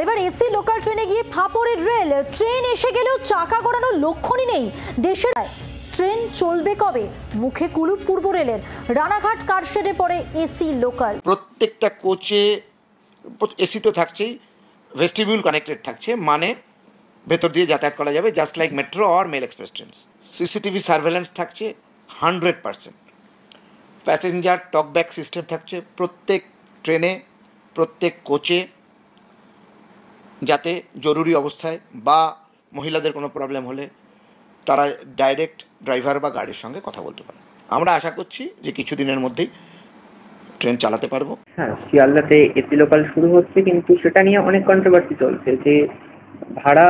এবার AC local ট্রেনে গিয়ে ফাঁপড়ের রেল। ট্রেন এসে গেলেও চাকা গড়ানোর লক্ষণই নেই দেশের। ট্রেন চলবে কবে? মুখে কুলুপ পূর্ব রেলের। রানাঘাট কারশেডে পড়ে এসি লোকাল। প্রত্যেকটা কোচে এসি তো থাকছেই, ভেস্টিবিউল কানেক্টেড থাকছে, মানে ভেতর দিয়ে যাতায়াত করা যাবে, জাস্ট লাইক মেট্রো আর mail express train. CCTV surveillance থাকছে 100%। প্যাসেঞ্জার টকব্যাক সিস্টেম থাকছে প্রত্যেক ট্রেনে, প্রত্যেক কোচে, যাতে জরুরি অবস্থায় বা মহিলাদের কোনো প্রবলেম হলে তারা ডাইরেক্ট ড্রাইভার বা গাড়ির সঙ্গে কথা বলতে পারে। আমরা আশা করছি যে কিছুদিনের মধ্যেই ট্রেন চালাতে পারবো। হ্যাঁ, শিয়ালদাতে এসি লোকাল শুরু হচ্ছে, কিন্তু সেটা নিয়ে অনেক কন্ট্রোভার্সি চলছে যে ভাড়া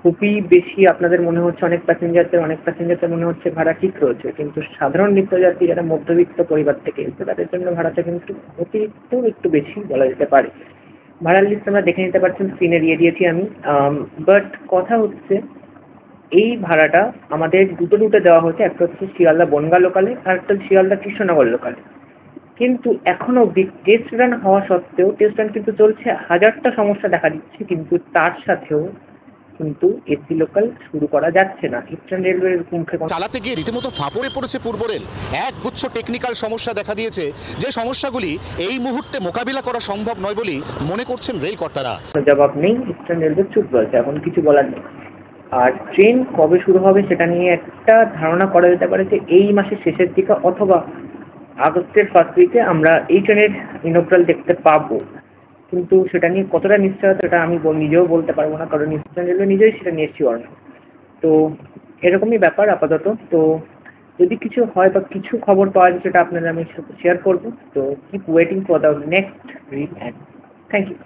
খুবই বেশি আপনাদের মনে হচ্ছে, অনেক প্যাসেঞ্জারদের মনে হচ্ছে ভাড়া ঠিক রয়েছে, কিন্তু সাধারণ নিত্যযাত্রী যারা মধ্যবিত্ত পরিবার থেকে এসে তাদের জন্য ভাড়াটা কিন্তু অতিরিক্ত একটু বেশি বলা যেতে পারে। ভাড়ার লিস্ট আমরা দেখে নিতে পারছেন, স্ক্রিনে দিয়ে দিয়েছি আমি। বাট কথা হচ্ছে এই ভাড়াটা আমাদের দুটো রুটে দেওয়া হচ্ছে, একটা হচ্ছে শিয়ালদা বনগাঁ লোকালে আর একটা শিয়ালদা কৃষ্ণনগর লোকালে। কিন্তু এখনো অব্দি টেস্ট রান হওয়া সত্ত্বেও, টেস্ট রান কিন্তু চলছে, হাজারটা সমস্যা দেখা দিচ্ছে, কিন্তু তার সাথেও কিন্তু এসি লোকাল শুরু করা যাচ্ছে না। ইস্টার্ন রেলওয়ের মুখে চালাতে গিয়ে রীতিমতো ফাঁপড়ে পড়েছে পূর্ব রেল। একগুচ্ছ টেকনিক্যাল সমস্যা দেখা দিয়েছে, যে সমস্যাগুলি এই মুহূর্তে মোকাবিলা করা সম্ভব নয় বলেই মনে করছেন রেল কর্তারা। জবাব নেই, ইস্টার্ন রেলওয়ে চুপ রয়েছে, এখন কিছু বলার নেই। আর ট্রেন কবে শুরু হবে সেটা নিয়ে একটা ধারণা করা যেতে পারে যে এই মাসের শেষের দিকে অথবা আগস্টের ফার্স্ট উইকে আমরা এই ট্রেনের ইনগ্রাল দেখতে পাবো, কিন্তু সেটা নিয়ে কতটা নিশ্চয়তা সেটা আমি নিজেও বলতে পারবো না, কারণ ইস্টার্ন রেলওয়ে নিজেই সেটা নিয়ে শিওর না। তো এরকমই ব্যাপার আপাতত। তো যদি কিছু হয় বা কিছু খবর পাওয়া যায় সেটা আপনাদের আমি শেয়ার করবো। তো keep waiting for the next read and thank you.